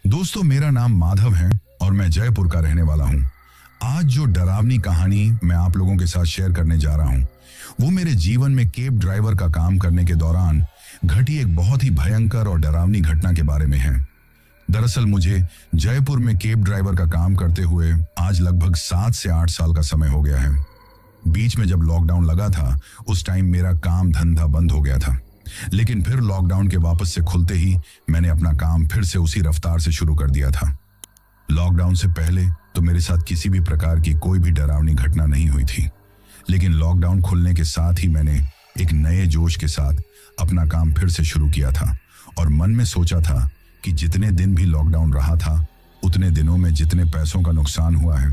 दोस्तों, मेरा नाम माधव है और मैं जयपुर का रहने वाला हूँ। आज जो डरावनी कहानी मैं आप लोगों के साथ शेयर करने जा रहा हूँ, वो मेरे जीवन में कैब ड्राइवर का काम करने के दौरान घटी एक बहुत ही भयंकर और डरावनी घटना के बारे में है। दरअसल मुझे जयपुर में कैब ड्राइवर का काम करते हुए आज लगभग 7 से 8 साल का समय हो गया है। बीच में जब लॉकडाउन लगा था, उस टाइम मेरा काम धंधा बंद हो गया था, लेकिन फिर लॉकडाउन के वापस से खुलते ही मैंने अपना काम फिर से उसी रफ्तार से शुरू कर दिया था। लॉकडाउन से पहले तो मेरे साथ किसी भी प्रकार की कोई भी डरावनी घटना नहीं हुई थी, लेकिन लॉकडाउन खुलने के साथ ही मैंने एक नए जोश के साथ अपना काम फिर से शुरू किया था और मन में सोचा था कि जितने दिन भी लॉकडाउन रहा था, उतने दिनों में जितने पैसों का नुकसान हुआ है,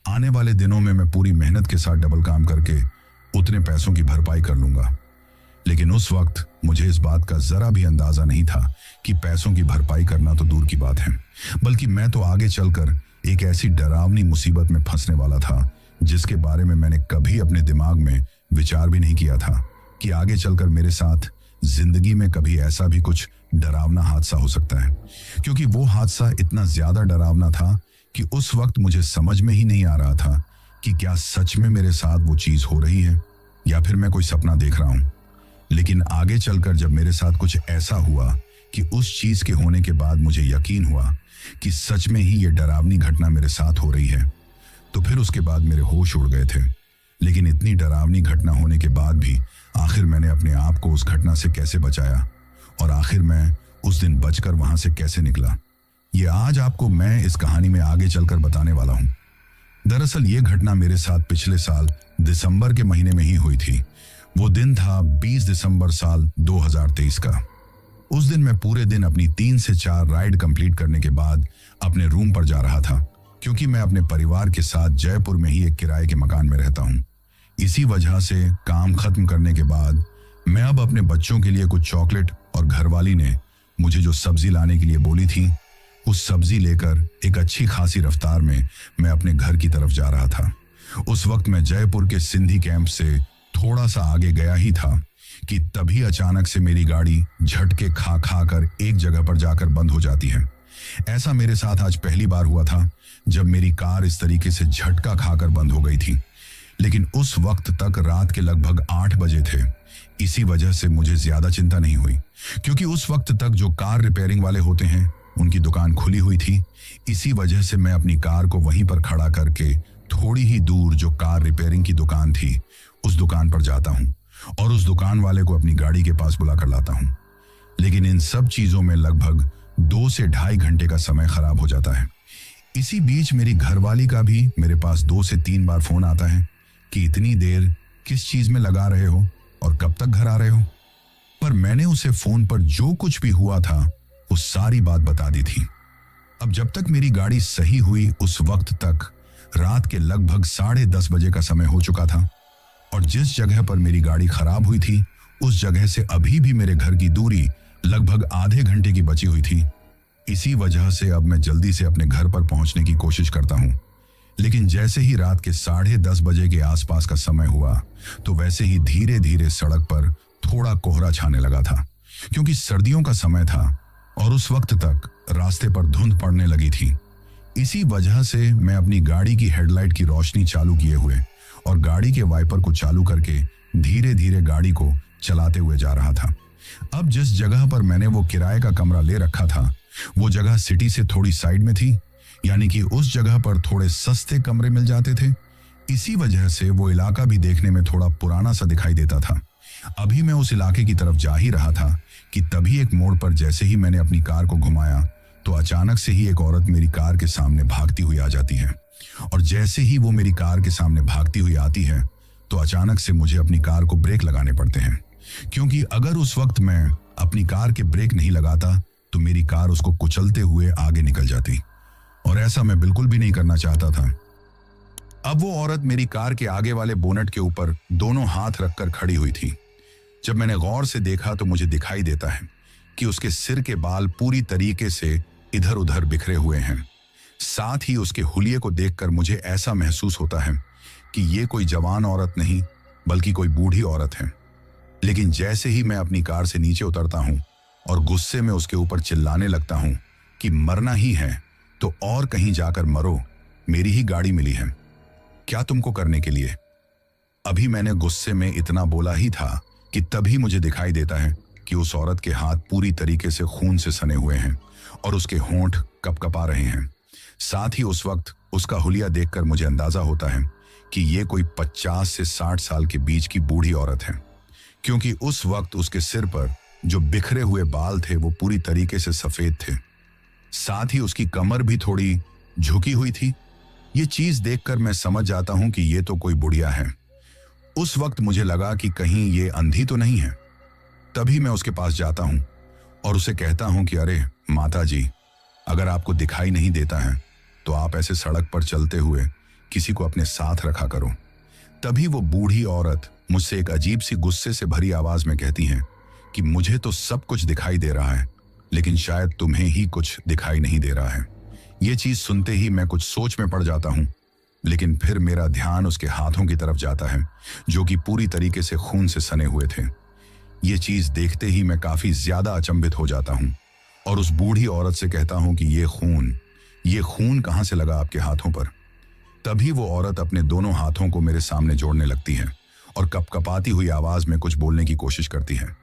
आने वाले दिनों में मैं पूरी मेहनत के साथ डबल काम करके उतने पैसों की भरपाई कर लूंगा। लेकिन उस वक्त मुझे इस बात का जरा भी अंदाजा नहीं था कि पैसों की भरपाई करना तो दूर की बात है, बल्कि मैं तो आगे चलकर एक ऐसी डरावनी मुसीबत में फंसने वाला था जिसके बारे में मैंने कभी अपने दिमाग में विचार भी नहीं किया था कि आगे चलकर मेरे साथ जिंदगी में कभी ऐसा भी कुछ डरावना हादसा हो सकता है। क्योंकि वो हादसा इतना ज्यादा डरावना था कि उस वक्त मुझे समझ में ही नहीं आ रहा था कि क्या सच में मेरे साथ वो चीज हो रही है या फिर मैं कोई सपना देख रहा हूं। लेकिन आगे चलकर जब मेरे साथ कुछ ऐसा हुआ कि उस चीज के होने के बाद मुझे यकीन हुआ कि सच में ही ये डरावनी घटना मेरे साथ हो रही है, तो फिर उसके बाद मेरे होश उड़ गए थे। लेकिन इतनी डरावनी घटना होने के बाद भी आखिर मैंने अपने आप को उस घटना से कैसे बचाया और आखिर मैं उस दिन बचकर वहां से कैसे निकला, ये आज आपको मैं इस कहानी में आगे चलकर बताने वाला हूं। दरअसल ये घटना मेरे साथ पिछले साल दिसंबर के महीने में ही हुई थी। वो दिन था 20 दिसंबर साल 2023 का। उस दिन मैं पूरे दिन अपनी 3 से 4 राइड कंप्लीट करने के बाद अपने रूम पर जा रहा था, क्योंकि मैं अपने परिवार के साथ जयपुर में ही एक किराए के मकान में रहता हूँ। इसी वजह से काम खत्म करने के बाद मैं अब अपने बच्चों के लिए कुछ चॉकलेट और घरवाली ने मुझे जो सब्जी लाने के लिए बोली थी, उस सब्जी लेकर एक अच्छी खासी रफ्तार में मैं अपने घर की तरफ जा रहा था। उस वक्त मैं जयपुर के सिंधी कैंप से थोड़ा सा आगे गया ही था कि तभी अचानक से मेरी गाड़ी झटके खा खा कर एक जगह पर जाकर बंद हो जाती है। ऐसा मेरे साथ आज पहली बार हुआ था जब मेरी कार इस तरीके से झटका खाकर बंद हो गई थी। लेकिन उस वक्त तक रात के लगभग 8 बजे थे। इसी वजह से मुझे ज्यादा चिंता नहीं हुई, क्योंकि उस वक्त तक जो कार रिपेयरिंग वाले होते हैं उनकी दुकान खुली हुई थी। इसी वजह से मैं अपनी कार को वहीं पर खड़ा करके थोड़ी ही दूर जो कार रिपेयरिंग की दुकान थी, उस दुकान पर जाता हूं और उस दुकान वाले को अपनी गाड़ी के पास बुला कर लाता हूं। लेकिन इन सब चीजों में लगभग 2 से ढाई घंटे का समय खराब हो जाता है। इसी बीच मेरी घरवाली का भी मेरे पास 2 से 3 बार फोन आता है कि इतनी देर किस चीज में लगा रहे हो और कब तक घर आ रहे हो। पर मैंने उसे फोन पर जो कुछ भी हुआ था वो सारी बात बता दी थी। अब जब तक मेरी गाड़ी सही हुई, उस वक्त तक रात के लगभग 10:30 बजे का समय हो चुका था और जिस जगह पर मेरी गाड़ी खराब हुई थी, उस जगह से अभी भी मेरे घर की दूरी लगभग आधे घंटे की बची हुई थी। इसी वजह से अब मैं जल्दी से अपने घर पर पहुंचने की कोशिश करता हूं। लेकिन जैसे ही रात के 10:30 बजे के आसपास का समय हुआ, तो वैसे ही धीरे धीरे सड़क पर थोड़ा कोहरा छाने लगा था, क्योंकि सर्दियों का समय था और उस वक्त तक रास्ते पर धुंध पड़ने लगी थी। इसी वजह से मैं अपनी गाड़ी की हेडलाइट की रोशनी चालू किए हुए और गाड़ी के वाइपर को चालू करके धीरे धीरे गाड़ी को चलाते हुए जा रहा था। अब जिस जगह पर मैंने वो किराए का कमरा ले रखा था, वो जगह सिटी से थोड़ी साइड में थी, यानी कि उस जगह पर थोड़े सस्ते कमरे मिल जाते थे। इसी वजह से वो इलाका भी देखने में थोड़ा पुराना सा दिखाई देता था। अभी मैं उस इलाके की तरफ जा ही रहा था कि तभी एक मोड़ पर जैसे ही मैंने अपनी कार को घुमाया, तो अचानक से ही एक औरत मेरी कार के सामने भागती हुई आ जाती है। और जैसे ही वो मेरी कार के सामने भागती हुई आती है, तो अचानक से मुझे अपनी कार को ब्रेक लगाने पड़ते हैं, क्योंकि अगर उस वक्त मैं अपनी कार के ब्रेक नहीं लगाता तो मेरी कार उसको कुचलते हुए आगे निकल जाती, और ऐसा मैं बिल्कुल भी नहीं करना चाहता था। अब वो औरत मेरी कार के आगे वाले बोनट के ऊपर दोनों हाथ रखकर खड़ी हुई थी। जब मैंने गौर से देखा तो मुझे दिखाई देता है कि उसके सिर के बाल पूरी तरीके से इधर उधर बिखरे हुए हैं। साथ ही उसके हुलिये को देखकर मुझे ऐसा महसूस होता है कि ये कोई जवान औरत नहीं बल्कि कोई बूढ़ी औरत है। लेकिन जैसे ही मैं अपनी कार से नीचे उतरता हूं और गुस्से में उसके ऊपर चिल्लाने लगता हूं कि मरना ही है तो और कहीं जाकर मरो, मेरी ही गाड़ी मिली है, क्या तुमको करने के लिए। अभी मैंने गुस्से में इतना बोला ही था कि तभी मुझे दिखाई देता है कि उस औरत के हाथ पूरी तरीके से खून से सने हुए हैं और उसके होंठ कपकपा रहे हैं। साथ ही उस वक्त उसका हुलिया देखकर मुझे अंदाजा होता है कि ये कोई 50 से 60 साल के बीच की बूढ़ी औरत है, क्योंकि उस वक्त उसके सिर पर जो बिखरे हुए बाल थे वो पूरी तरीके से सफेद थे। साथ ही उसकी कमर भी थोड़ी झुकी हुई थी। ये चीज देखकर मैं समझ जाता हूं कि ये तो कोई बुढ़िया है। उस वक्त मुझे लगा कि कहीं ये अंधी तो नहीं है। तभी मैं उसके पास जाता हूं और उसे कहता हूं कि अरे माता जी, अगर आपको दिखाई नहीं देता है तो आप ऐसे सड़क पर चलते हुए किसी को अपने साथ रखा करो। तभी वो बूढ़ी औरत मुझसे एक अजीब सी गुस्से से भरी आवाज में कहती है कि मुझे तो सब कुछ दिखाई दे रहा है, लेकिन शायद तुम्हें ही कुछ दिखाई नहीं दे रहा है। ये चीज सुनते ही मैं कुछ सोच में पड़ जाता हूं, लेकिन फिर मेरा ध्यान उसके हाथों की तरफ जाता है जो कि पूरी तरीके से खून से सने हुए थे। ये चीज देखते ही मैं काफी ज्यादा अचंभित हो जाता हूं और उस बूढ़ी औरत से कहता हूं कि ये खून कहां से लगा आपके हाथों पर। तभी वो औरत अपने दोनों हाथों को मेरे सामने जोड़ने लगती है और कपकपाती हुई आवाज में कुछ बोलने की कोशिश करती है,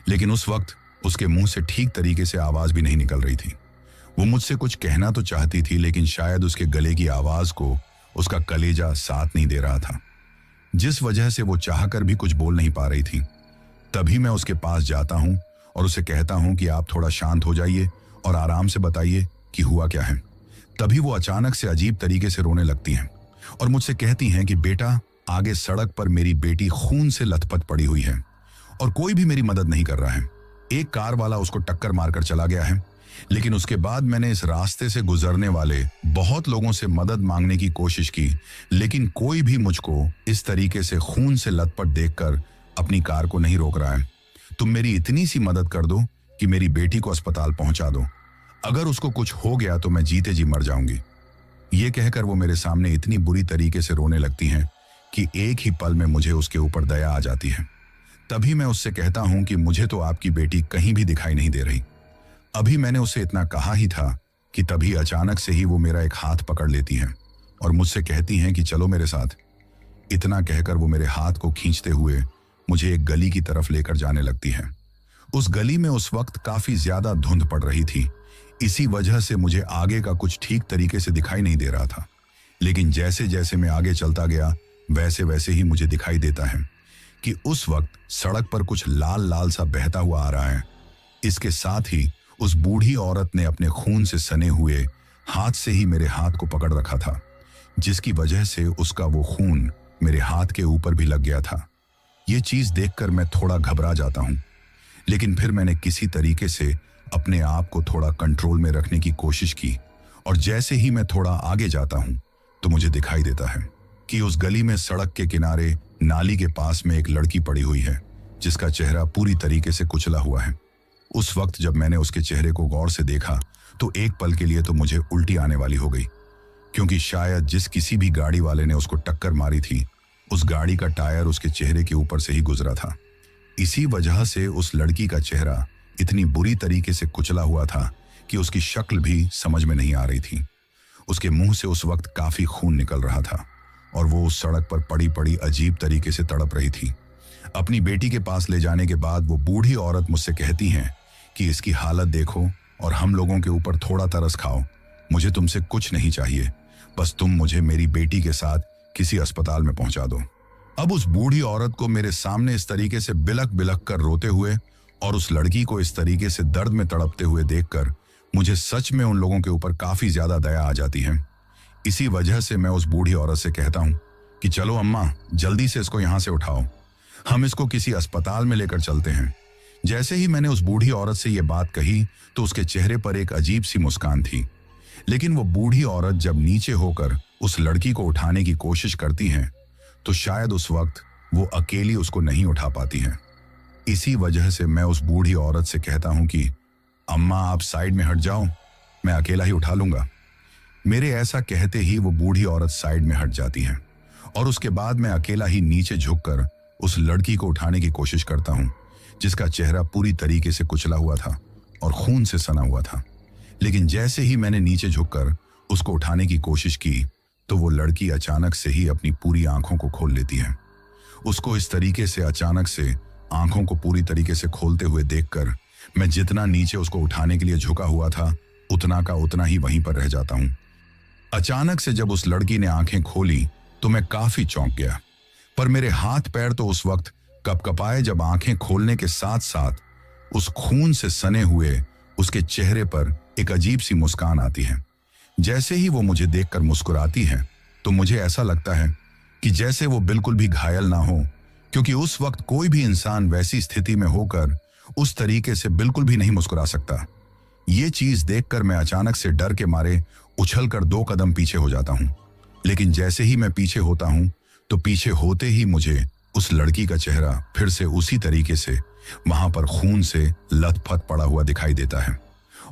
लेकिन उस वक्त उसके मुंह से ठीक तरीके से आवाज भी नहीं निकल रही थी। वो मुझसे कुछ कहना तो चाहती थी, लेकिन शायद उसके गले की आवाज को उसका कलेजा साथ नहीं दे रहा था, जिस वजह से वो चाहकर भी कुछ बोल नहीं पा रही थी। तभी मैं उसके पास जाता हूं और उसे कहता हूं कि आप थोड़ा शांत हो जाइए और आराम से बताइए कि हुआ क्या है। तभी वो अचानक से अजीब तरीके से रोने लगती हैं और मुझसे कहती हैं कि बेटा, आगे सड़क पर मेरी बेटी खून से लथपथ पड़ी हुई है और कोई भी मेरी मदद नहीं कर रहा है। एक कार वाला उसको टक्कर मारकर चला गया है, लेकिन उसके बाद मैंने इस रास्ते से गुजरने वाले बहुत लोगों से मदद मांगने की कोशिश की, लेकिन कोई भी मुझको इस तरीके से खून से लथपथ देखकर अपनी कार को नहीं रोक रहा है। तुम मेरी इतनी सी मदद कर दो कि मेरी बेटी को अस्पताल पहुंचा दो। अगर उसको कुछ हो गया तो मैं जीते जी मर जाऊंगी। ये कहकर वो मेरे सामने इतनी बुरी तरीके से रोने लगती हैं कि एक ही पल में मुझे उसके ऊपर दया आ जाती है। तभी मैं उससे कहता हूं कि मुझे तो आपकी बेटी कहीं भी दिखाई नहीं दे रही। अभी मैंने उसे इतना कहा ही था कि तभी अचानक से ही वो मेरा एक हाथ पकड़ लेती हैं और मुझसे कहती हैं कि चलो मेरे साथ। इतना कहकर वो मेरे हाथ को खींचते हुए मुझे एक गली की तरफ लेकर जाने लगती है। उस गली में उस वक्त काफी ज्यादा धुंध पड़ रही थी, इसी वजह से मुझे आगे का कुछ ठीक तरीके से दिखाई नहीं दे रहा था, लेकिन जैसे जैसे मैं आगे चलता गया वैसे वैसे ही मुझे दिखाई देता है कि उस वक्त सड़क पर कुछ लाल लाल सा बहता हुआ आ रहा है। इसके साथ ही उस बूढ़ी औरत ने अपने खून से सने हुए हाथ से ही मेरे हाथ को पकड़ रखा था, जिसकी वजह से उसका वो खून मेरे हाथ के ऊपर भी लग गया था। ये चीज देखकर मैं थोड़ा घबरा जाता हूं, लेकिन फिर मैंने किसी तरीके से अपने आप को थोड़ा कंट्रोल में रखने की कोशिश की और जैसे ही मैं थोड़ा आगे जाता हूं तो मुझे दिखाई देता है कि उस गली में सड़क के किनारे नाली के पास में एक लड़की पड़ी हुई है, जिसका चेहरा पूरी तरीके से कुचला हुआ है। उस वक्त जब मैंने उसके चेहरे को गौर से देखा तो एक पल के लिए तो मुझे उल्टी आने वाली हो गई, क्योंकि शायद जिस किसी भी गाड़ी वाले ने उसको टक्कर मारी थी उस गाड़ी का टायर उसके चेहरे के ऊपर से ही गुजरा था। इसी वजह से उस लड़की का चेहरा इतनी बुरी तरीके से कुचला हुआ था कि उसकी शक्ल भी समझ में नहीं आ रही थी। उसके मुंह से उस वक्त काफी खून निकल रहा था और वो उस सड़क पर पड़ी पड़ी अजीब तरीके से तड़प रही थी। अपनी बेटी के पास ले जाने के बाद वो बूढ़ी औरत मुझसे कहती हैं कि इसकी हालत देखो और हम लोगों के ऊपर थोड़ा तरस खाओ। मुझे तुमसे कुछ नहीं चाहिए, बस तुम मुझे मेरी बेटी के साथ किसी अस्पताल में पहुंचा दो। अब उस बूढ़ी औरत को मेरे सामने इस तरीके से बिलक बिलक कर रोते हुए और उस लड़की को इस तरीके से दर्द में तड़पते हुए देखकर मुझे सच में उन लोगों के ऊपर काफी ज्यादा दया आ जाती है। इसी वजह से मैं उस बूढ़ी औरत से कहता हूं कि चलो अम्मा, जल्दी से इसको यहां से उठाओ, हम इसको किसी अस्पताल में लेकर चलते हैं। जैसे ही मैंने उस बूढ़ी औरत से यह बात कही तो उसके चेहरे पर एक अजीब सी मुस्कान थी, लेकिन वो बूढ़ी औरत जब नीचे होकर उस लड़की को उठाने की कोशिश करती हैं तो शायद उस वक्त वो अकेली उसको नहीं उठा पाती हैं। इसी वजह से मैं उस बूढ़ी औरत से कहता हूं कि अम्मा, आप साइड में हट जाओ, मैं अकेला ही उठा लूंगा। मेरे ऐसा कहते ही वो बूढ़ी औरत साइड में हट जाती है और उसके बाद मैं अकेला ही नीचे झुककर उस लड़की को उठाने की कोशिश करता हूं, जिसका चेहरा पूरी तरीके से कुचला हुआ था और खून से सना हुआ था। लेकिन जैसे ही मैंने नीचे झुककर उसको उठाने की कोशिश की तो वो लड़की अचानक से ही अपनी पूरी आंखों को खोल लेती है। उसको इस तरीके से अचानक से आंखों को पूरी तरीके से खोलते हुए देखकर मैं जितना नीचे उसको उठाने के लिए झुका हुआ था उतना का उतना ही वहीं पर रह जाता हूं। अचानक से जब उस लड़की ने आंखें खोली तो मैं काफी चौंक गया, पर मेरे हाथ पैर तो उस वक्त कपकपाए जब आंखें खोलने के साथ साथ उस खून से सने हुए उसके चेहरे पर एक अजीब सी मुस्कान आती है। जैसे ही वो मुझे देखकर मुस्कुराती है तो मुझे ऐसा लगता है कि जैसे वो बिल्कुल भी घायल ना हो, क्योंकि उस वक्त कोई भी इंसान वैसी स्थिति में होकर उस तरीके से बिल्कुल भी नहीं मुस्कुरा सकता। ये चीज देखकर मैं अचानक से डर के मारे उछलकर 2 कदम पीछे हो जाता हूं। लेकिन जैसे ही मैं पीछे होता हूं तो पीछे होते ही मुझे उस लड़की का चेहरा फिर से उसी तरीके से वहां पर खून से लथपथ पड़ा हुआ दिखाई देता है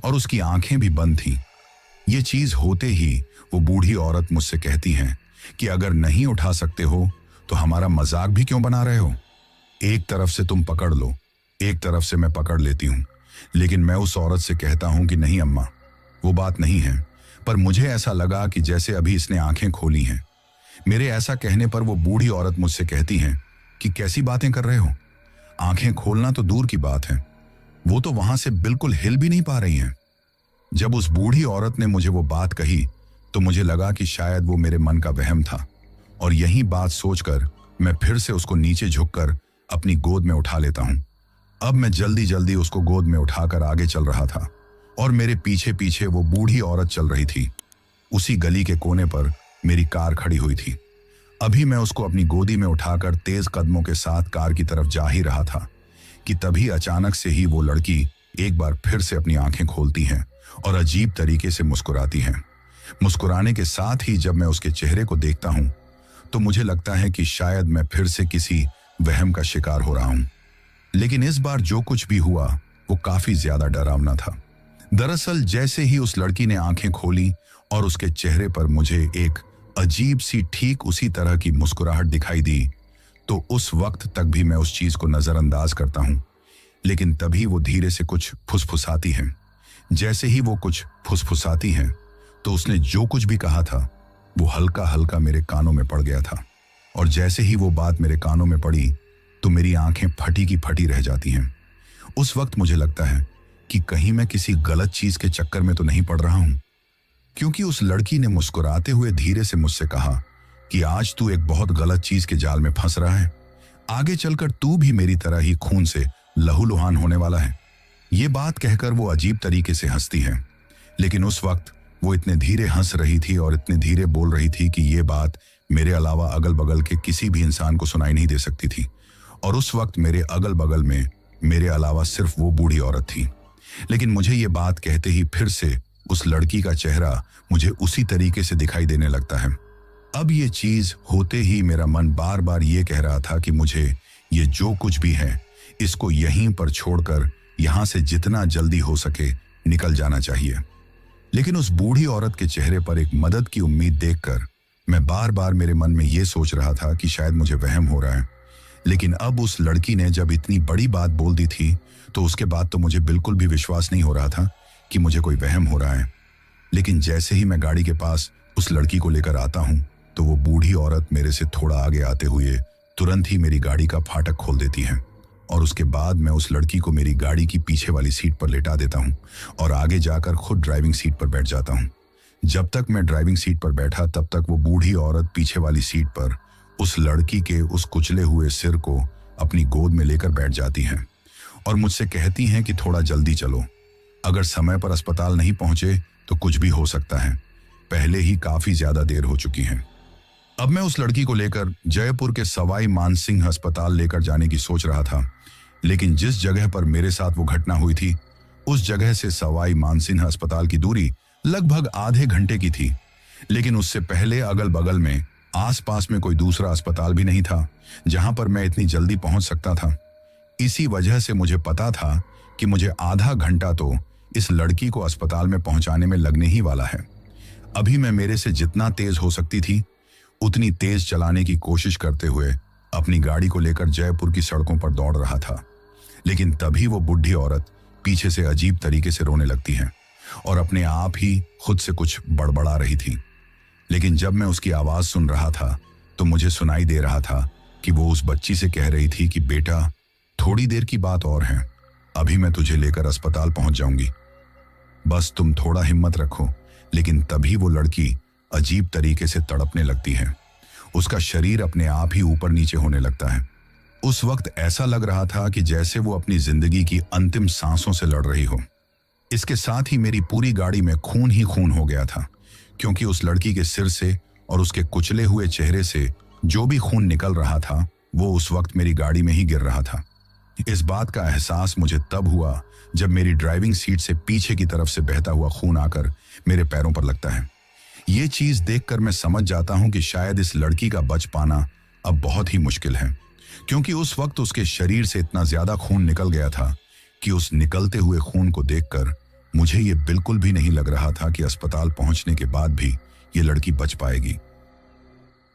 और उसकी आंखें भी बंद थीं। ये चीज होते ही वो बूढ़ी औरत मुझसे कहती हैं कि अगर नहीं उठा सकते हो तो हमारा मजाक भी क्यों बना रहे हो? एक तरफ से तुम पकड़ लो, एक तरफ से मैं पकड़ लेती हूं। लेकिन मैं उस औरत से कहता हूं कि नहीं अम्मा, वो बात नहीं है। पर मुझे ऐसा लगा कि जैसे अभी इसने आंखें खोली हैं। मेरे ऐसा कहने पर वो बूढ़ी औरत मुझसे कहती हैं कि कैसी बातें कर रहे हो? आंखें खोलना तो दूर की बात है, वो तो वहां से बिल्कुल हिल भी नहीं पा रही हैं। जब उस बूढ़ी औरत ने मुझे वो बात कही तो मुझे लगा कि शायद वो मेरे मन का वहम था, और यही बात सोचकर मैं फिर से उसको नीचे झुककर अपनी गोद में उठा लेता हूं। अब मैं जल्दी जल्दी उसको गोद में उठाकर आगे चल रहा था और मेरे पीछे पीछे वो बूढ़ी औरत चल रही थी। उसी गली के कोने पर मेरी कार खड़ी हुई थी। अभी मैं उसको अपनी गोदी में उठाकर तेज कदमों के साथ कार की तरफ जा ही रहा था कि तभी अचानक से ही वो लड़की एक बार फिर से अपनी आंखें खोलती है और अजीब तरीके से मुस्कुराती है। मुस्कुराने के साथ ही जब मैं उसके चेहरे को देखता हूं तो मुझे लगता है कि शायद मैं फिर से किसी वहम का शिकार हो रहा हूं। लेकिन इस बार जो कुछ भी हुआ वो काफी ज्यादा डरावना था। दरअसल जैसे ही उस लड़की ने आंखें खोली और उसके चेहरे पर मुझे एक अजीब सी ठीक उसी तरह की मुस्कुराहट दिखाई दी, तो उस वक्त तक भी मैं उस चीज को नजरअंदाज करता हूं। लेकिन तभी वो धीरे से कुछ फुसफुसाती है। जैसे ही वो कुछ फुसफुसाती है तो उसने जो कुछ भी कहा था वो हल्का हल्का मेरे कानों में पड़ गया था, और जैसे ही वो बात मेरे कानों में पड़ी तो मेरी आंखें फटी की फटी रह जाती हैं। उस वक्त मुझे लगता है कि कहीं मैं किसी गलत चीज के चक्कर में तो नहीं पड़ रहा हूं, क्योंकि उस लड़की ने मुस्कुराते हुए धीरे से मुझसे कहा कि आज तू एक बहुत गलत चीज के जाल में फंस रहा है। आगे चलकर तू भी मेरी तरह ही खून से लहूलुहान होने वाला है। ये बात कहकर वो अजीब तरीके से हंसती है, लेकिन उस वक्त वो इतने धीरे हंस रही थी और इतने धीरे बोल रही थी कि ये बात मेरे अलावा अगल बगल के किसी भी इंसान को सुनाई नहीं दे सकती थी। और उस वक्त मेरे अगल बगल में मेरे अलावा सिर्फ वो बूढ़ी औरत थी। लेकिन मुझे ये बात कहते ही फिर से उस लड़की का चेहरा मुझे उसी तरीके से दिखाई देने लगता है। अब ये चीज होते ही मेरा मन बार बार ये कह रहा था कि मुझे ये जो कुछ भी है इसको यहीं पर छोड़कर यहां से जितना जल्दी हो सके निकल जाना चाहिए। लेकिन उस बूढ़ी औरत के चेहरे पर एक मदद की उम्मीद देखकर मैं बार बार मेरे मन में ये सोच रहा था कि शायद मुझे वहम हो रहा है। लेकिन अब उस लड़की ने जब इतनी बड़ी बात बोल दी थी तो उसके बाद तो मुझे बिल्कुल भी विश्वास नहीं हो रहा था कि मुझे कोई वहम हो रहा है। लेकिन जैसे ही मैं गाड़ी के पास उस लड़की को लेकर आता हूं तो वो बूढ़ी औरत मेरे से थोड़ा आगे आते हुए तुरंत ही मेरी गाड़ी का फाटक खोल देती है, और उसके बाद मैं उस लड़की को मेरी गाड़ी की पीछे वाली सीट पर लेटा देता हूं और आगे जाकर खुद ड्राइविंग सीट पर बैठ जाता हूं। जब तक मैं ड्राइविंग सीट पर बैठा तब तक वो बूढ़ी औरत पीछे वाली सीट पर उस लड़की के उस कुचले हुए सिर को अपनी गोद में लेकर बैठ जाती हैं और मुझसे कहती हैं कि थोड़ा जल्दी चलो, अगर समय पर अस्पताल नहीं पहुंचे तो कुछ भी हो सकता है, पहले ही काफी ज्यादा देर हो चुकी है। अब मैं उस लड़की को लेकर जयपुर के सवाई मानसिंह अस्पताल लेकर जाने की सोच रहा था, लेकिन जिस जगह पर मेरे साथ वो घटना हुई थी उस जगह से सवाई मानसिंह अस्पताल की दूरी लगभग आधे घंटे की थी। लेकिन उससे पहले अगल बगल में आसपास में कोई दूसरा अस्पताल भी नहीं था जहां पर मैं इतनी जल्दी पहुंच सकता था। इसी वजह से मुझे पता था कि मुझे आधा घंटा तो इस लड़की को अस्पताल में पहुंचाने में लगने ही वाला है। अभी मैं मेरे से जितना तेज हो सकती थी उतनी तेज चलाने की कोशिश करते हुए अपनी गाड़ी को लेकर जयपुर की सड़कों पर दौड़ रहा था। लेकिन तभी वो बुढ़ी औरत पीछे से अजीब तरीके से रोने लगती है और अपने आप ही खुद से कुछ बड़बड़ा रही थी। लेकिन जब मैं उसकी आवाज सुन रहा था तो मुझे सुनाई दे रहा था कि वो उस बच्ची से कह रही थी कि बेटा, थोड़ी देर की बात और है, अभी मैं तुझे लेकर अस्पताल पहुंच जाऊंगी, बस तुम थोड़ा हिम्मत रखो। लेकिन तभी वो लड़की अजीब तरीके से तड़पने लगती है। उसका शरीर अपने आप ही ऊपर नीचे होने लगता है। उस वक्त ऐसा लग रहा था कि जैसे वो अपनी जिंदगी की अंतिम सांसों से लड़ रही हो। इसके साथ ही मेरी पूरी गाड़ी में खून ही खून हो गया था, क्योंकि उस लड़की के सिर से और उसके कुचले हुए चेहरे से जो भी खून निकल रहा था वो उस वक्त मेरी गाड़ी में ही गिर रहा था। इस बात का एहसास मुझे तब हुआ जब मेरी ड्राइविंग सीट से पीछे की तरफ से बहता हुआ खून आकर मेरे पैरों पर लगता है। ये चीज देखकर मैं समझ जाता हूं कि शायद इस लड़की का बच पाना अब बहुत ही मुश्किल है, क्योंकि उस वक्त उसके शरीर से इतना ज्यादा खून निकल गया था कि उस निकलते हुए खून को देखकर मुझे ये बिल्कुल भी नहीं लग रहा था कि अस्पताल पहुंचने के बाद भी ये लड़की बच पाएगी।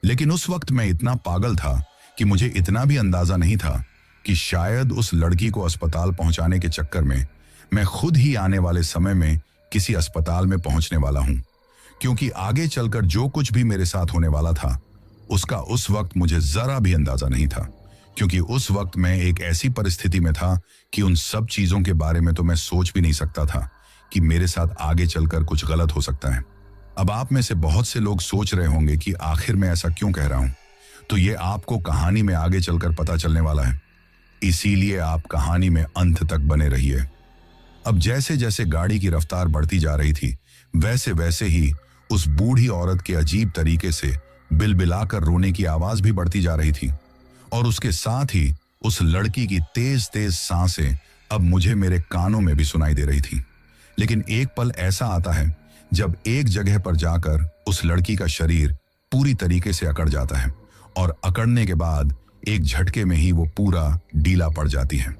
लेकिन उस वक्त मैं इतना पागल था कि मुझे इतना भी अंदाजा नहीं था कि शायद उस लड़की को अस्पताल पहुंचाने के चक्कर में मैं खुद ही आने वाले समय में किसी अस्पताल में पहुंचने वाला हूं, क्योंकि आगे चलकर जो कुछ भी मेरे साथ होने वाला था उसका उस वक्त मुझे जरा भी अंदाजा नहीं था, क्योंकि उस वक्त मैं एक ऐसी परिस्थिति में था कि उन सब चीजों के बारे में तो मैं सोच भी नहीं सकता था कि मेरे साथ आगे चलकर कुछ गलत हो सकता है। अब आप में से बहुत से लोग सोच रहे होंगे कि आखिर मैं ऐसा क्यों कह रहा हूं, तो ये आपको कहानी में आगे चलकर पता चलने वाला है, इसीलिए आप कहानी में अंत तक बने रहिए। अब जैसे जैसे गाड़ी की रफ्तार बढ़ती जा रही थी वैसे वैसे ही उस बूढ़ी औरत के अजीब तरीके से बिलबिलाकर रोने की आवाज भी बढ़ती जा रही थी, और उसके साथ ही उस लड़की की तेज तेज सांसें अब मुझे मेरे कानों में भी सुनाई दे रही थी। लेकिन एक पल ऐसा आता है जब एक जगह पर जाकर उस लड़की का शरीर पूरी तरीके से अकड़ जाता है, और अकड़ने के बाद एक झटके में ही वो पूरा ढीला पड़ जाती है।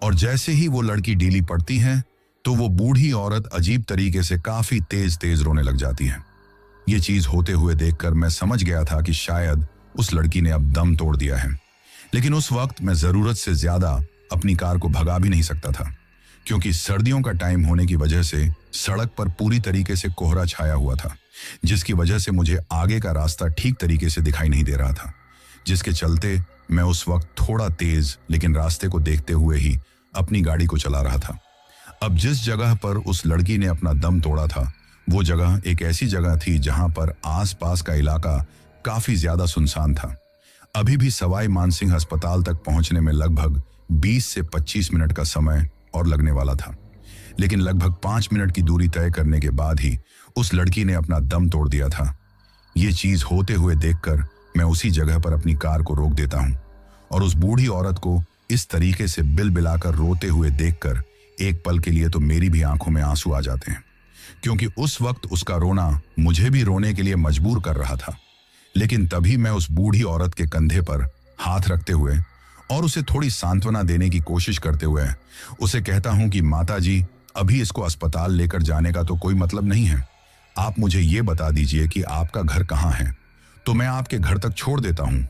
और जैसे ही वो लड़की ढीली पड़ती है तो वो बूढ़ी औरत अजीब तरीके से काफी तेज तेज रोने लग जाती है। ये चीज होते हुए देखकर मैं समझ गया था कि शायद उस लड़की ने अब दम तोड़ दिया है। लेकिन उस वक्त मैं जरूरत से ज्यादा अपनी कार को भगा भी नहीं सकता था, क्योंकि सर्दियों का टाइम होने की वजह से सड़क पर पूरी तरीके से कोहरा छाया हुआ था, जिसकी वजह से मुझे आगे का रास्ता ठीक तरीके से दिखाई नहीं दे रहा था, जिसके चलते मैं उस वक्त थोड़ा तेज लेकिन रास्ते को देखते हुए ही अपनी गाड़ी को चला रहा था। अब जिस जगह पर उस लड़की ने अपना दम तोड़ा था वो जगह एक ऐसी जगह थी जहां पर आसपास का इलाका काफी ज्यादा सुनसान था। अभी भी सवाई मानसिंह अस्पताल तक पहुंचने में लगभग 20 से 25 मिनट का समय और लगने वाला था, लेकिन लगभग 5 मिनट की दूरी तय करने के बाद ही उस लड़की ने अपना दम तोड़ दिया था। ये चीज होते हुए देखकर मैं उसी जगह पर अपनी कार को रोक देता हूं, और उस बूढ़ी औरत को इस तरीके से बिलबिलाकर रोते हुए देखकर एक पल के लिए तो मेरी भी आंखों में आंसू आ जाते हैं, क्योंकि उस वक्त उसका रोना मुझे भी रोने के लिए मजबूर कर रहा था। लेकिन तभी मैं उस बूढ़ी औरत के कंधे पर हाथ रखते हुए और उसे थोड़ी सांत्वना देने की कोशिश करते हुए उसे कहता हूं कि माताजी, अभी इसको अस्पताल लेकर जाने का तो कोई मतलब नहीं है। आप मुझे ये बता दीजिए कि आपका घर कहाँ है, तो मैं आपके घर तक छोड़ देता हूं।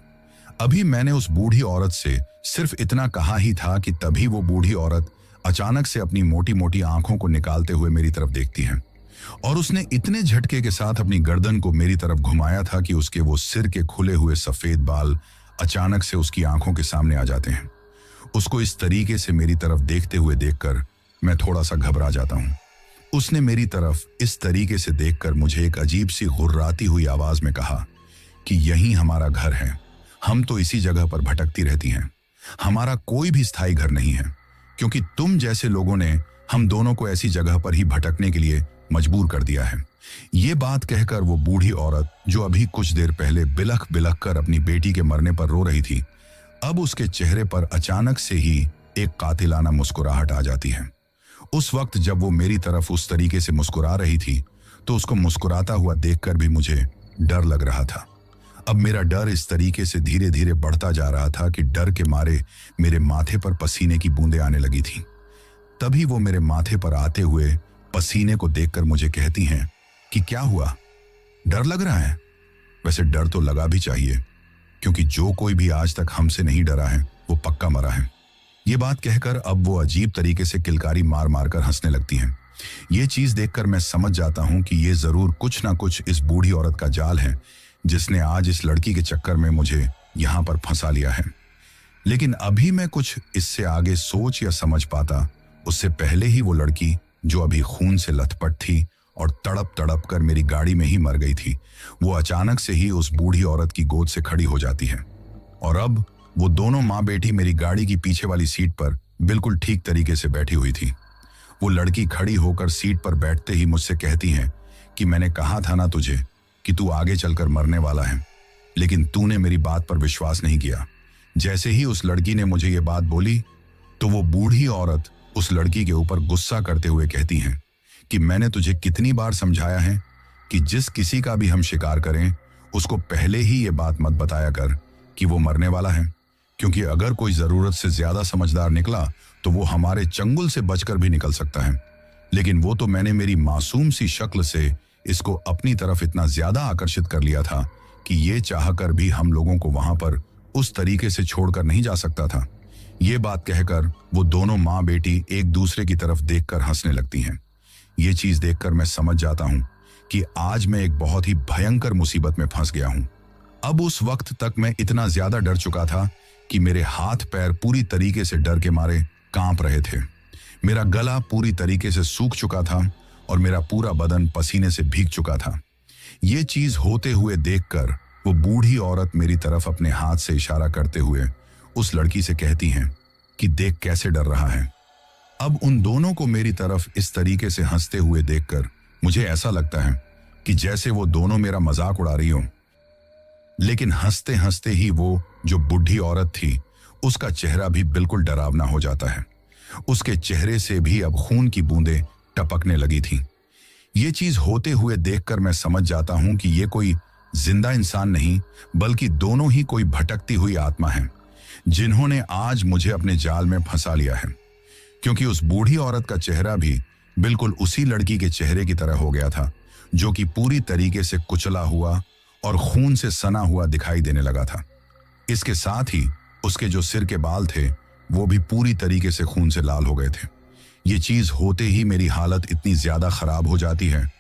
अभी मैंने उस बूढ़ी औरत से सिर्फ इतना कहा ही था कि तभी वो बूढ़ी औरत अचानक से अपनी मोटी मोटी आंखों को निकालते हुए मेरी तरफ देखती है, और उसने इतने झटके के साथ अपनी गर्दन को मेरी तरफ घुमाया था कि उसके वो सिर के खुले हुए सफेद बाल अचानक से उसकी आंखों के सामने आ जाते हैं। उसको इस तरीके से मेरी तरफ देखते हुए देखकर मैं थोड़ा सा घबरा जाता हूं। उसने मेरी तरफ इस तरीके से देखकर मुझे एक अजीब सी गुर्राती हुई आवाज में कहा कि यही हमारा घर है, हम तो इसी जगह पर भटकती रहती हैं, हमारा कोई भी स्थायी घर नहीं है, क्योंकि तुम जैसे लोगों ने हम दोनों को ऐसी जगह पर ही भटकने के लिए मजबूर कर दिया है। ये बात कहकर वो बूढ़ी औरत, जो अभी कुछ देर पहले बिलख बिलख कर अपनी बेटी के मरने पर रो रही थी, अब उसके चेहरे पर अचानक से ही एक कातिलाना मुस्कुराहट आ जाती है। उस वक्त जब वो मेरी तरफ उस तरीके से मुस्कुरा रही थी तो उसको मुस्कुराता हुआ देखकर भी मुझे डर लग रहा था। अब मेरा डर इस तरीके से धीरे धीरे बढ़ता जा रहा था कि डर के मारे मेरे माथे पर पसीने की बूंदें आने लगी थी। तभी वो मेरे माथे पर आते हुए पसीने को देखकर मुझे कहती हैं कि क्या हुआ, डर लग रहा है? वैसे डर तो लगा भी चाहिए, क्योंकि जो कोई भी आज तक हमसे नहीं डरा है वो पक्का मरा है। ये बात कहकर अब वो अजीब तरीके से किलकारी मार मार कर हंसने लगती हैं, ये चीज देखकर मैं समझ जाता हूं कि ये जरूर कुछ ना कुछ इस बूढ़ी औरत का जाल है जिसने आज इस लड़की के चक्कर में मुझे यहां पर फंसा लिया है। लेकिन अभी मैं कुछ इससे आगे सोच या समझ पाता उससे पहले ही वो लड़की जो अभी खून से लथपथ थी और तड़प तड़प कर मेरी गाड़ी में ही मर गई थी, वो अचानक से ही उस बूढ़ी औरत की गोद से खड़ी हो जाती है। और अब वो दोनों माँ बेटी मेरी गाड़ी की पीछे वाली सीट पर बिल्कुल ठीक तरीके से बैठी हुई थी। वो लड़की खड़ी होकर सीट पर बैठते ही मुझसे कहती हैं कि मैंने कहा था ना तुझे कि तू आगे चलकर मरने वाला है, लेकिन तूने मेरी बात पर विश्वास नहीं किया। जैसे ही उस लड़की ने मुझे ये बात बोली तो वो बूढ़ी औरत उस लड़की के ऊपर गुस्सा करते हुए कहती हैं कि मैंने तुझे कितनी बार समझाया है कि जिस किसी का भी हम शिकार करें उसको पहले ही ये बात मत बताया कर कि वो मरने वाला है, क्योंकि अगर कोई जरूरत से ज्यादा समझदार निकला तो वो हमारे चंगुल से बचकर भी निकल सकता है। लेकिन वो तो मैंने मेरी मासूम सी शक्ल से इसको अपनी तरफ इतना ज्यादा आकर्षित कर लिया था कि ये चाहकर भी हम लोगों को वहां पर उस तरीके से छोड़कर नहीं जा सकता था। ये बात कहकर वो दोनों माँ बेटी एक दूसरे की तरफ देखकर हंसने लगती हैं। ये चीज देखकर मैं समझ जाता हूं कि आज मैं एक बहुत ही भयंकर मुसीबत में फंस गया हूं। अब उस वक्त तक मैं इतना ज्यादा डर चुका था कि मेरे हाथ पैर पूरी तरीके से डर के मारे कांप रहे थे। मेरा गला पूरी तरीके से सूख चुका था और मेरा पूरा बदन पसीने से भीग चुका था। ये चीज होते हुए देखकर वो बूढ़ी औरत मेरी तरफ अपने हाथ से इशारा करते हुए उस लड़की से कहती हैं कि देख कैसे डर रहा है। अब उन दोनों को मेरी तरफ इस तरीके से हंसते हुए देखकर मुझे ऐसा लगता है कि जैसे वो दोनों मेरा मजाक उड़ा रही हो। लेकिन हंसते हंसते ही वो जो बूढ़ी औरत थी उसका चेहरा भी बिल्कुल डरावना हो जाता है। उसके चेहरे से भी अब खून की बूंदें टपकने लगी थी। ये चीज होते हुए देखकर मैं समझ जाता हूं कि ये कोई जिंदा इंसान नहीं बल्कि दोनों ही कोई भटकती हुई आत्मा है जिन्होंने आज मुझे अपने जाल में फंसा लिया है। क्योंकि उस बूढ़ी औरत का चेहरा भी बिल्कुल उसी लड़की के चेहरे की तरह हो गया था जो कि पूरी तरीके से कुचला हुआ और खून से सना हुआ दिखाई देने लगा था। इसके साथ ही उसके जो सिर के बाल थे वो भी पूरी तरीके से खून से लाल हो गए थे। ये चीज होते ही मेरी हालत इतनी ज्यादा खराब हो जाती है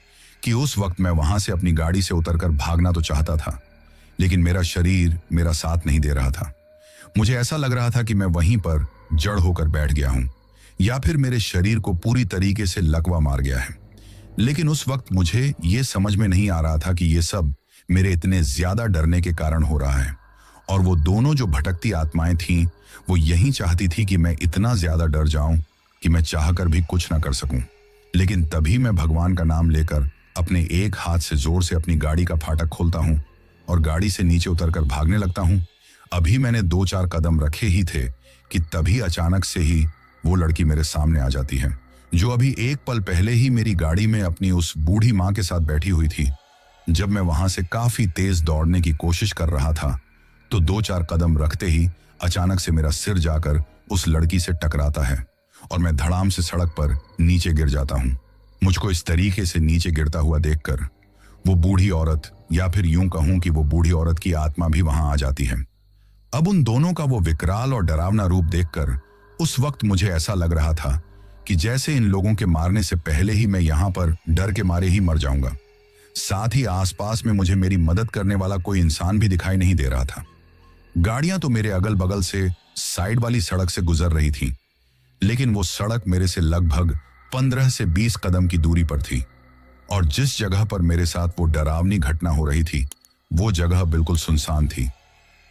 कि उस वक्त मैं वहां से अपनी गाड़ी से उतरकर भागना तो चाहता था, लेकिन मेरा शरीर मेरा साथ नहीं दे रहा था। मुझे ऐसा लग रहा था कि मैं वहीं पर जड़ होकर बैठ गया हूं या फिर मेरे शरीर को पूरी तरीके से लकवा मार गया है। लेकिन उस वक्त मुझे ये समझ में नहीं आ रहा था कि ये सब मेरे इतने ज्यादा डरने के कारण हो रहा है, और वो दोनों जो भटकती आत्माएं थीं वो यही चाहती थी कि मैं इतना ज्यादा डर जाऊं कि मैं चाहकर भी कुछ ना कर सकूं। लेकिन तभी मैं भगवान का नाम लेकर अपने एक हाथ से जोर से अपनी गाड़ी का फाटक खोलता हूं और गाड़ी से नीचे उतरकर भागने लगता हूं। अभी मैंने 2-4 कदम रखे ही थे कि तभी अचानक से ही वो लड़की मेरे सामने आ जाती है जो अभी एक पल पहले ही मेरी गाड़ी में अपनी उस बूढ़ी माँ के साथ बैठी हुई थी। जब मैं वहां से काफी तेज दौड़ने की कोशिश कर रहा था तो 2-4 कदम रखते ही अचानक से मेरा सिर जाकर उस लड़की से टकराता है और मैं धड़ाम से सड़क पर नीचे गिर जाता हूं। मुझको इस तरीके से नीचे गिरता हुआ देखकर वो बूढ़ी औरत, या फिर यूं कहूं कि वो बूढ़ी औरत की आत्मा भी वहां आ जाती है। अब उन दोनों का वो विकराल और डरावना रूप देखकर उस वक्त मुझे ऐसा लग रहा था कि जैसे इन लोगों के मारने से पहले ही मैं यहां पर डर के मारे ही मर जाऊंगा। साथ ही आसपास में मुझे मेरी मदद करने वाला कोई इंसान भी दिखाई नहीं दे रहा था। गाड़ियां तो मेरे अगल बगल से साइड वाली सड़क से गुजर रही थी, लेकिन वो सड़क मेरे से लगभग 15 से 20 कदम की दूरी पर थी, और जिस जगह पर मेरे साथ वो डरावनी घटना हो रही थी वो जगह बिल्कुल सुनसान थी।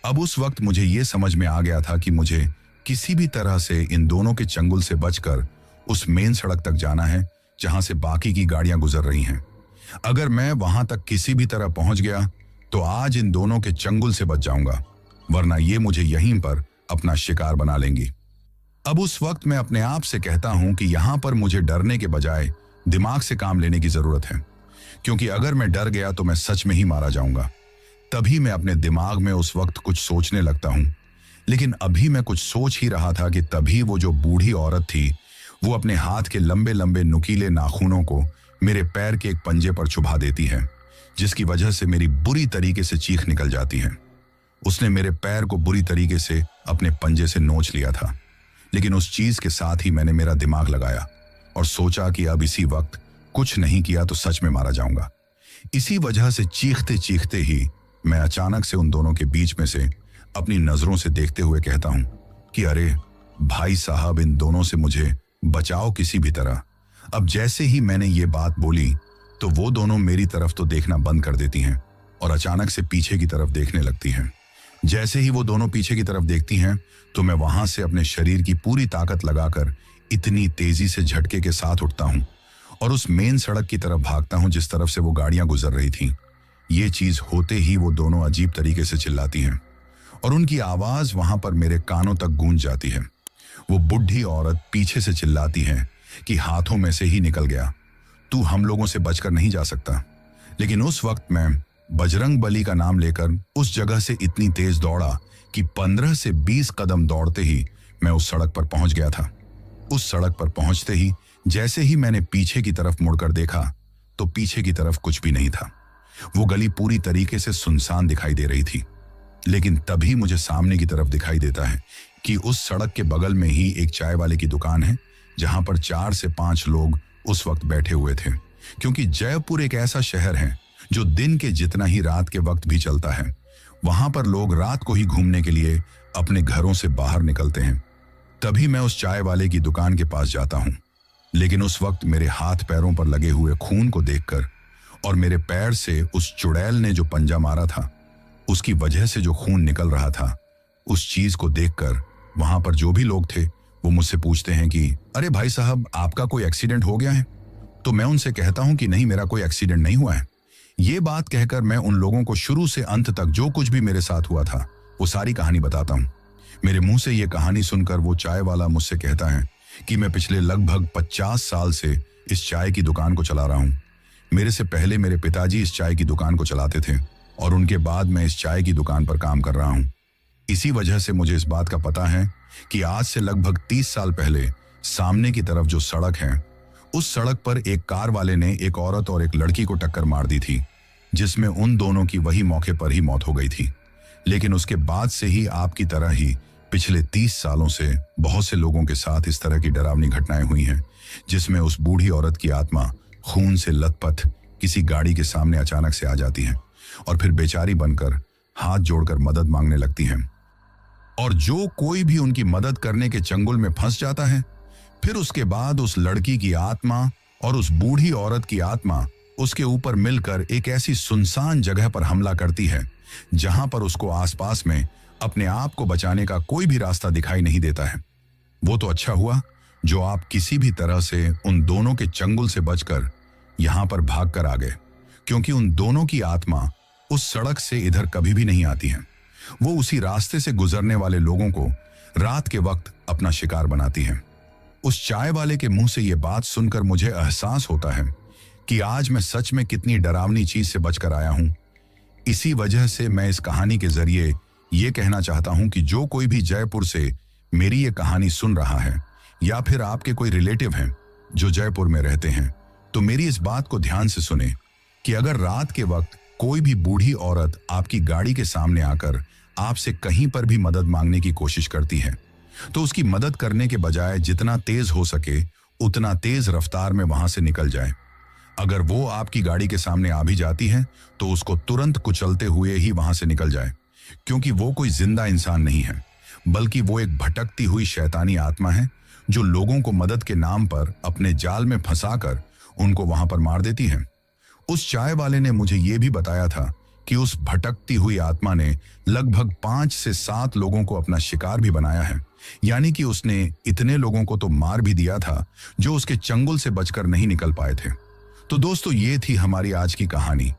अब उस वक्त मुझे ये समझ में आ गया था कि मुझे किसी भी तरह से इन दोनों के चंगुल से बचकर उस मेन सड़क तक जाना है जहां से बाकी की गाड़ियां गुजर रही हैं। अगर मैं वहां तक किसी भी तरह पहुंच गया तो आज इन दोनों के चंगुल से बच जाऊंगा, वरना ये मुझे यहीं पर अपना शिकार बना लेंगी। अब उस वक्त मैं अपने आप से कहता हूं कि यहां पर मुझे डरने के बजाय दिमाग से काम लेने की जरूरत है, क्योंकि अगर मैं डर गया तो मैं सच में ही मारा जाऊंगा। तभी मैं अपने दिमाग में उस वक्त कुछ सोचने लगता हूं, लेकिन अभी मैं कुछ सोच ही रहा था कि तभी वो जो बूढ़ी औरत थी वो अपने हाथ के लंबे लंबे नुकीले नाखूनों को मेरे पैर के एक पंजे पर चुभा देती है, जिसकी वजह से मेरी बुरी तरीके से चीख निकल जाती है। उसने मेरे पैर को बुरी तरीके से अपने पंजे से नोच लिया था, लेकिन उस चीज के साथ ही मैंने मेरा दिमाग लगाया और सोचा कि अब इसी वक्त कुछ नहीं किया तो सच में मारा जाऊंगा। इसी वजह से चीखते चीखते ही मैं अचानक से उन दोनों के बीच में से अपनी नजरों से देखते हुए कहता हूं कि अरे भाई साहब, इन दोनों से मुझे बचाओ किसी भी तरह। अब जैसे ही मैंने ये बात बोली तो वो दोनों मेरी तरफ तो देखना बंद कर देती हैं और अचानक से पीछे की तरफ देखने लगती हैं। जैसे ही वो दोनों पीछे की तरफ देखती हैं तो मैं वहां से अपने शरीर की पूरी ताकत लगाकर इतनी तेजी से झटके के साथ उठता हूं और उस मेन सड़क की तरफ भागता हूं जिस तरफ से वो गाड़ियां गुजर रही थीं। ये चीज होते ही वो दोनों अजीब तरीके से चिल्लाती हैं और उनकी आवाज वहां पर मेरे कानों तक गूंज जाती है। वो बुढ़ी औरत पीछे से चिल्लाती है कि हाथों में से ही निकल गया, तू हम लोगों से बचकर नहीं जा सकता। लेकिन उस वक्त मैं बजरंग बली का नाम लेकर उस जगह से इतनी तेज दौड़ा कि 15 से 20 कदम दौड़ते ही मैं उस सड़क पर पहुंच गया था। उस सड़क पर पहुंचते ही जैसे ही मैंने पीछे की तरफ मुड़कर देखा तो पीछे की तरफ कुछ भी नहीं था। वो गली पूरी तरीके से सुनसान दिखाई दे रही थी। लेकिन तभी मुझे सामने की तरफ दिखाई देता है कि उस सड़क के बगल में ही एक चाय वाले की दुकान है जहां पर 4 से 5 लोग उस वक्त बैठे हुए थे। क्योंकि जयपुर एक ऐसा शहर है जो दिन के जितना ही रात के वक्त भी चलता है। वहां पर लोग रात को ही घूमने के लिए अपने घरों से बाहर निकलते हैं। तभी मैं उस चाय वाले की दुकान के पास जाता हूं। लेकिन उस वक्त मेरे हाथ पैरों पर लगे हुए खून को देखकर और मेरे पैर से उस चुड़ैल ने जो पंजा मारा था उसकी वजह से जो खून निकल रहा था, उस चीज को देखकर वहां पर जो भी लोग थे वो मुझसे पूछते हैं कि अरे भाई साहब, आपका कोई एक्सीडेंट हो गया है? तो मैं उनसे कहता हूं कि नहीं, मेरा कोई एक्सीडेंट नहीं हुआ है। ये बात कहकर मैं उन लोगों को शुरू से अंत तक जो कुछ भी मेरे साथ हुआ था वो सारी कहानी बताता हूं। मेरे मुंह से ये कहानी सुनकर वो चाय वाला मुझसे कहता है कि मैं पिछले लगभग 50 साल से इस चाय की दुकान को चला रहा हूं। मेरे से पहले मेरे पिताजी इस चाय की दुकान को चलाते थे और उनके बाद मैं इस चाय की दुकान पर काम कर रहा हूं। इसी वजह से मुझे इस बात का पता है कि आज से लगभग 30 साल पहले सामने की तरफ जो सड़क है, उस सड़क पर एक कार वाले ने एक औरत और एक लड़की को टक्कर मार दी थी, जिसमें उन दोनों की वही मौके पर ही मौत हो गई थी। लेकिन उसके बाद से ही आपकी तरह ही पिछले 30 सालों से बहुत से लोगों के साथ इस तरह की डरावनी घटनाएं हुई हैं, जिसमें उस बूढ़ी औरत की आत्मा खून से लथपथ किसी गाड़ी के सामने अचानक से आ जाती है और फिर बेचारी बनकर हाथ जोड़कर मदद मांगने लगती है। और जो कोई भी उनकी मदद करने के चंगुल में फंस जाता है, फिर उसके बाद उस लड़की की आत्मा और उस बूढ़ी औरत की आत्मा उसके ऊपर मिलकर एक ऐसी सुनसान जगह पर हमला करती है जहां पर उसको आसपास में अपने आप को बचाने का कोई भी रास्ता दिखाई नहीं देता है। वो तो अच्छा हुआ जो आप किसी भी तरह से उन दोनों के चंगुल से बचकर यहां पर भाग कर आ गए, क्योंकि उन दोनों की आत्मा उस सड़क से इधर कभी भी नहीं आती है। वो उसी रास्ते से गुजरने वाले लोगों को रात के वक्त अपना शिकार बनाती है। उस चाय वाले के मुंह से ये बात सुनकर मुझे एहसास होता है कि आज मैं सच में कितनी डरावनी चीज से बचकर आया हूं। इसी वजह से मैं इस कहानी के जरिए ये कहना चाहता हूं कि जो कोई भी जयपुर से मेरी ये कहानी सुन रहा है या फिर आपके कोई रिलेटिव हैं जो जयपुर में रहते हैं, तो मेरी इस बात को ध्यान से सुने कि अगर रात के वक्त कोई भी बूढ़ी औरत आपकी गाड़ी के सामने आकर आपसे कहीं पर भी मदद मांगने की कोशिश करती है, तो उसकी मदद करने के बजाय जितना तेज हो सके उतना तेज रफ्तार में वहां से निकल जाए। अगर वो आपकी गाड़ी के सामने आ भी जाती है तो उसको तुरंत कुचलते हुए ही वहां से निकल जाए, क्योंकि वो कोई जिंदा इंसान नहीं है, बल्कि वो एक भटकती हुई शैतानी आत्मा है जो लोगों को मदद के नाम पर अपने जाल में फंसाकर उनको वहां पर मार देती है। उस चाय वाले ने मुझे ये भी बताया था कि उस भटकती हुई आत्मा ने लगभग 5 से 7 लोगों को अपना शिकार भी बनाया है, यानी कि उसने इतने लोगों को तो मार भी दिया था जो उसके चंगुल से बचकर नहीं निकल पाए थे। तो दोस्तों, ये थी हमारी आज की कहानी।